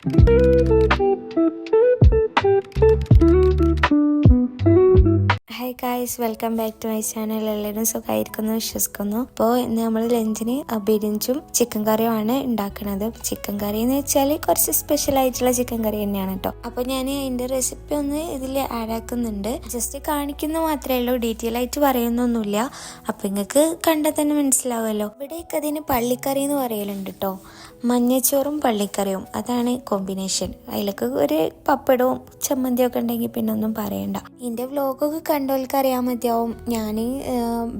Hi guys, welcome back to my channel. എല്ലാവരും സുഖമായിരിക്കുന്നു വിശ്വസിക്കുന്നു. അപ്പോൾ ഇന്ന് നമ്മൾ ലഞ്ചിന് ബിരിഞ്ചും ചിക്കൻ കറിയുമാണ് ഉണ്ടാക്കുന്നത്. ചിക്കൻ കറി എന്ന് വെച്ചാൽ കുറച്ച് സ്പെഷ്യൽ ആയിട്ടുള്ള ചിക്കൻ കറി തന്നെയാണ് കേട്ടോ. അപ്പോൾ ഞാൻ അതിൻ്റെ റെസിപ്പി ഒന്ന് ഇതിൽ ആഡ് ആക്കുന്നുണ്ട്. ജസ്റ്റ് കാണിക്കുന്ന മാത്രമേ ഉള്ളൂ, ഡീറ്റെയിൽ ആയിട്ട് പറയുന്നൊന്നുമില്ല. അപ്പോൾ നിങ്ങൾക്ക് കണ്ടാൽ തന്നെ മനസ്സിലാവുമല്ലോ. ഇവിടെയൊക്കെ അതിന് പള്ളിക്കറി എന്ന് പറയലുണ്ട് കേട്ടോ. മഞ്ഞച്ചോറും പള്ളിക്കറിയും, അതാണ് കോമ്പിനേഷൻ. അതിലൊക്കെ ഒരു പപ്പടവും ചമ്മന്തിയും ഒക്കെ ഉണ്ടെങ്കിൽ പിന്നെ ഒന്നും പറയണ്ട. ഇതിൻ്റെ വ്ലോഗൊക്കെ കണ്ടവർക്ക് അറിയാൻ മതിയാവും. ഞാൻ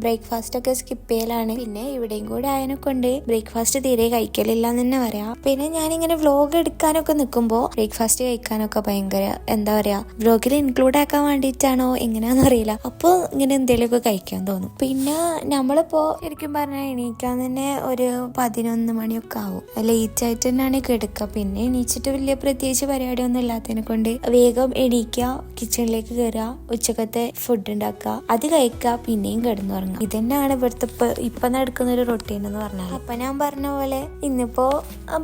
ബ്രേക്ക്ഫാസ്റ്റ് ഒക്കെ സ്കിപ്പ് ചെയ്യലാണ്. പിന്നെ ഇവിടെയും കൂടെ ആയതിനെ കൊണ്ട് ബ്രേക്ക്ഫാസ്റ്റ് തീരെ കഴിക്കലില്ല എന്ന് തന്നെ പറയാം. പിന്നെ ഞാനിങ്ങനെ വ്ലോഗ് എടുക്കാനൊക്കെ നിൽക്കുമ്പോൾ ബ്രേക്ക്ഫാസ്റ്റ് കഴിക്കാനൊക്കെ ഭയങ്കര എന്താ പറയാ, വ്ലോഗിൽ ഇൻക്ലൂഡ് ആക്കാൻ വേണ്ടിയിട്ടാണോ എങ്ങനെയാണെന്ന് അറിയില്ല. അപ്പോൾ ഇങ്ങനെ എന്തെങ്കിലുമൊക്കെ കഴിക്കാൻ തോന്നും. പിന്നെ നമ്മളിപ്പോൾ ശരിക്കും പറഞ്ഞാൽ എണീക്കാൻ തന്നെ ഒരു 11 മണിയൊക്കെ ആവും. ലേറ്റ് ആയിട്ട് തന്നെയാണ് കിടക്കുക. പിന്നെ എണീച്ചിട്ട് വലിയ പ്രത്യേകിച്ച് പരിപാടിയൊന്നും ഇല്ലാത്തതിനെ കൊണ്ട് വേഗം എണീക്കുക, കിച്ചണിലേക്ക് കയറുക, ഉച്ചക്കത്തെ ഫുഡ് ഉണ്ടാക്കുക, അത് കഴിക്കുക, പിന്നെയും കിടന്നുറങ്ങുക. ഇത് തന്നെയാണ് ഇവിടുത്തെ ഇപ്പൊ നടക്കുന്ന ഒരു റൊട്ടീൻ എന്ന് പറഞ്ഞാൽ. അപ്പൊ ഞാൻ പറഞ്ഞ പോലെ ഇന്നിപ്പോ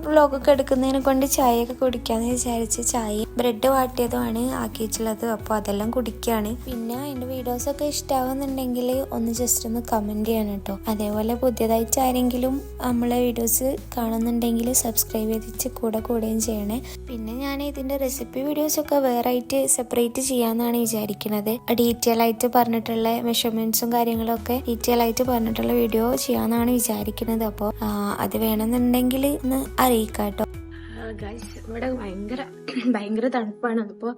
വ്ലോഗൊക്കെ എടുക്കുന്നതിനെ കൊണ്ട് ചായയൊക്കെ കുടിക്കാന്ന് വിചാരിച്ച് ചായ ബ്രെഡ് വാട്ടിയതുമാണ് ആക്കിയിട്ടുള്ളത്. അപ്പോൾ അതെല്ലാം കുടിക്കുകയാണ്. പിന്നെ എന്റെ വീഡിയോസ് ഒക്കെ ഇഷ്ടമാവുന്നുണ്ടെങ്കിൽ ഒന്ന് ജസ്റ്റ് ഒന്ന് കമന്റ് ചെയ്യണം കേട്ടോ. അതേപോലെ പുതിയതായിട്ട് ആരെങ്കിലും നമ്മളെ വീഡിയോസ് കാണുന്നുണ്ടെങ്കിൽ സബ്സ്ക്രൈബ് ചെയ്തിട്ട് കൂടുകയും ചെയ്യണേ. പിന്നെ ഞാൻ ഇതിന്റെ റെസിപ്പി വീഡിയോസ് ഒക്കെ വേറെ ആയിട്ട് സെപ്പറേറ്റ് ചെയ്യാന്നാണ് വിചാരിക്കുന്നത്. ഡീറ്റെയിൽ ആയിട്ട് പറഞ്ഞിട്ടുള്ള മെഷർമെന്റ്സും കാര്യങ്ങളും ഒക്കെ ഡീറ്റെയിൽ ആയിട്ട് പറഞ്ഞിട്ടുള്ള വീഡിയോ ചെയ്യാന്നാണ് വിചാരിക്കുന്നത്. അപ്പോൾ അത് വേണമെന്നുണ്ടെങ്കിൽ ഒന്ന് അറിയിക്കാട്ടോ. ഇവിടെ ഭയങ്കര തണുപ്പാണ്. അപ്പോൾ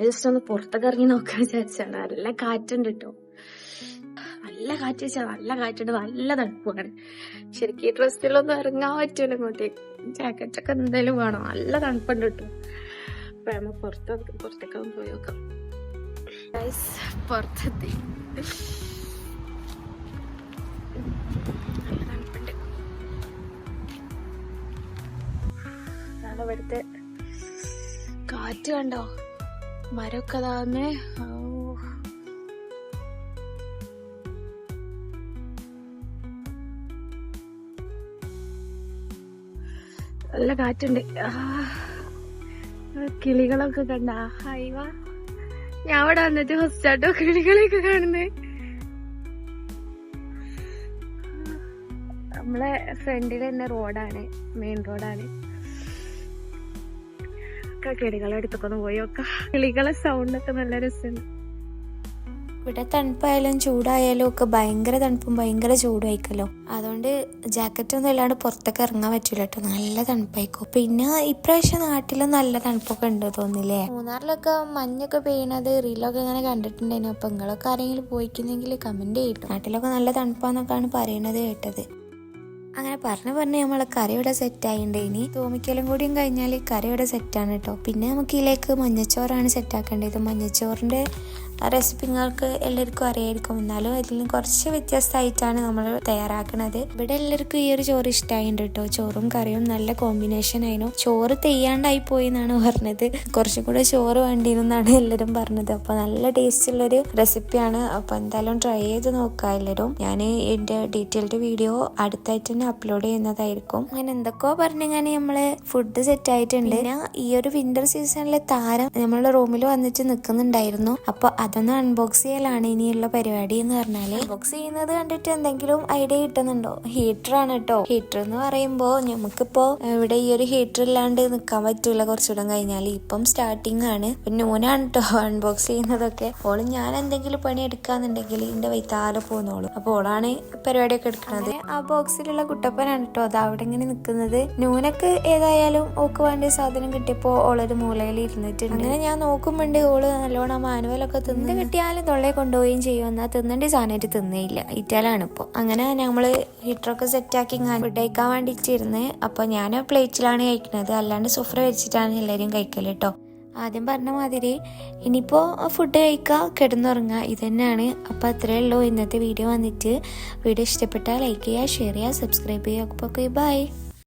ജസ്റ്റ് ഒന്ന് പുറത്തൊക്കെ ഇറങ്ങി നോക്കാൻ വിചാരിച്ചാണ്. നല്ല കാറ്റുണ്ട് കേട്ടോ. നല്ല കാറ്റ് വെച്ചാൽ നല്ല കാറ്റുണ്ട്, നല്ല തണുപ്പാണ്. ശരിക്കും ഈ ഡ്രസ്സിലൊന്നും ഇറങ്ങാൻ പറ്റൂല ഇങ്ങോട്ടേക്ക്. ജാക്കറ്റൊക്കെ എന്തായാലും വേണം. നല്ല തണുപ്പുണ്ട് കേട്ടോ. അപ്പൊ നമ്മ പുറത്തൊക്കെ പോയി നോക്കാം. പുറത്തെത്തി. നല്ല തണുപ്പുണ്ട്. അതാണ് ഇവിടുത്തെ കാറ്റ്. കണ്ടോ, മരമൊക്കെ അതാന്നേ. നല്ല കാറ്റുണ്ട്. കിളികളൊക്കെ കണ്ട. ഹൈവാ, ഞാൻ അവിടെ വന്നിട്ട് ഫസ്റ്റാട്ടോ കിളികളെയൊക്കെ കാണുന്നേ. നമ്മളെ ഫ്രണ്ടിൽ തന്നെ റോഡാണ്, മെയിൻ റോഡാണ്. ഒക്കെ കിളികളെ അടുത്തൊക്കെ ഒന്ന് പോയി നോക്കാം. കിളികളെ സൗണ്ടൊക്കെ നല്ല രസമുണ്ട്. ഇവിടെ തണുപ്പായാലും ചൂടായാലും ഒക്കെ ഭയങ്കര തണുപ്പും ഭയങ്കര ചൂടായിക്കല്ലോ. അതുകൊണ്ട് ജാക്കറ്റ് ഒന്നും ഇല്ലാണ്ട് പുറത്തൊക്കെ ഇറങ്ങാൻ പറ്റൂല കേട്ടോ. നല്ല തണുപ്പായിക്കോ. പിന്നെ ഇപ്രാവശ്യം നാട്ടിലും നല്ല തണുപ്പൊക്കെ ഉണ്ട് തോന്നില്ലേ. മൂന്നാറിലൊക്കെ മഞ്ഞൊക്കെ പെയ്യണത് റീലൊക്കെ ഇങ്ങനെ കണ്ടിട്ടുണ്ടായിരുന്നു. അപ്പൊ നിങ്ങളൊക്കെ ആരെങ്കിലും പോയിക്കുന്നെങ്കിൽ കമന്റ് ചെയ്തിട്ടു. നാട്ടിലൊക്കെ നല്ല തണുപ്പാന്നൊക്കെയാണ് പറയണത് കേട്ടത്. അങ്ങനെ പറഞ്ഞ് നമ്മളെ കറി ഇവിടെ സെറ്റായിട്ടുണ്ട്. ഇനി തോമിക്കലും കൂടിയും കഴിഞ്ഞാൽ കറി ഇവിടെ സെറ്റാണ് കേട്ടോ. പിന്നെ നമുക്ക് ഇതിലേക്ക് മഞ്ഞച്ചോറാണ് സെറ്റാക്കേണ്ടത്. മഞ്ഞച്ചോറിന്റെ റെസിപ്പി നിങ്ങൾക്ക് എല്ലാവർക്കും അറിയായിരിക്കും. എന്നാലും ഇതിൽ കുറച്ച് വ്യത്യസ്തമായിട്ടാണ് നമ്മൾ തയ്യാറാക്കുന്നത്. ഇവിടെ എല്ലാവർക്കും ഈ ഒരു ചോറ് ഇഷ്ടമായിട്ടുണ്ട് കേട്ടോ. ചോറും കറിയും നല്ല കോമ്പിനേഷൻ ആയിരുന്നു. ചോറ് തെയ്യാണ്ടായി പോയി എന്നാണ് പറഞ്ഞത്. കുറച്ചും കൂടെ ചോറ് വേണ്ടിയിരുന്നാണ് എല്ലാവരും പറഞ്ഞത്. അപ്പൊ നല്ല ടേസ്റ്റ് ഉള്ളൊരു റെസിപ്പിയാണ്. അപ്പൊ എന്തായാലും ട്രൈ ചെയ്ത് നോക്കാം എല്ലാവരും. ഞാൻ ഇതിന്റെ ഡീറ്റെയിൽഡ് വീഡിയോ അടുത്തായിട്ട് തന്നെ അപ്ലോഡ് ചെയ്യുന്നതായിരിക്കും. അങ്ങനെ എന്തൊക്കെയോ പറഞ്ഞാൽ നമ്മളെ ഫുഡ് സെറ്റ് ആയിട്ടുണ്ട്. പിന്നെ ഈ ഒരു വിന്റർ സീസണിലെ താരം നമ്മളുടെ റൂമിൽ വന്നിട്ട് നിൽക്കുന്നുണ്ടായിരുന്നു. അപ്പൊ അതൊന്ന് അൺബോക്സ് ചെയ്യലാണ് ഇനിയുള്ള പരിപാടി എന്ന് പറഞ്ഞാല്. അൺബോക്സ് ചെയ്യുന്നത് കണ്ടിട്ട് എന്തെങ്കിലും ഐഡിയ കിട്ടുന്നുണ്ടോ? ഹീറ്റർ ആണ് കേട്ടോ. ഹീറ്റർ എന്ന് പറയുമ്പോ നമുക്കിപ്പോ ഇവിടെ ഈ ഒരു ഹീറ്റർ ഇല്ലാണ്ട് നിക്കാൻ പറ്റൂല കുറച്ചുകൂടെ കഴിഞ്ഞാല്. ഇപ്പം സ്റ്റാർട്ടിങ് ആണ്. നൂനാണ് കേട്ടോ അൺബോക്സ് ചെയ്യുന്നതൊക്കെ. ഓള് ഞാൻ എന്തെങ്കിലും പണി എടുക്കാന്നുണ്ടെങ്കിൽ ഇതിന്റെ വൈത്താലെ പോന്നോളൂ. അപ്പൊ ഓളാണ് പരിപാടിയൊക്കെ എടുക്കുന്നത്. ആ ബോക്സിലുള്ള കുട്ടപ്പനാണ് കേട്ടോ അത് അവിടെ ഇങ്ങനെ നിക്കുന്നത്. നൂനക്ക് ഏതായാലും ഓക്ക് വേണ്ട സാധനം കിട്ടിയപ്പോ ഓളൊരു മൂലയിൽ ഇരുന്നിട്ടുണ്ട്. അങ്ങനെ ഞാൻ നോക്കുമ്പോണ്ട് ഓള് നല്ലോണം മാനുവലൊക്കെ തിന്ന് കിട്ടിയാലും തൊള്ളയെ കൊണ്ടുപോവുകയും ചെയ്യും. എന്നാൽ തിന്നേണ്ട സാധനമായിട്ട് തിന്നേയില്ല. ഇറ്റാലാണ് ഇപ്പോൾ. അങ്ങനെ നമ്മള് ഹീറ്ററൊക്കെ സെറ്റാക്കി ഫുഡ് കഴിക്കാൻ വേണ്ടിയിട്ടിരുന്ന്. അപ്പൊ ഞാൻ പ്ലേറ്റിലാണ് കഴിക്കുന്നത്, അല്ലാണ്ട് സുഫ്ര വെച്ചിട്ടാണ് എല്ലാവരും കഴിക്കല് കേട്ടോ. ആദ്യം പറഞ്ഞ മാതിരി ഇനിയിപ്പോൾ ഫുഡ് കഴിക്കുക, കിടന്നുറങ്ങുക, ഇത് തന്നെയാണ്. അപ്പോൾ അത്രയേ ഉള്ളൂ ഇന്നത്തെ വീഡിയോ വന്നിട്ട്. വീഡിയോ ഇഷ്ടപ്പെട്ടാൽ ലൈക്ക് ചെയ്യുക, ഷെയർ ചെയ്യുക, സബ്സ്ക്രൈബ് ചെയ്യുക. അപ്പോൾ ബൈ.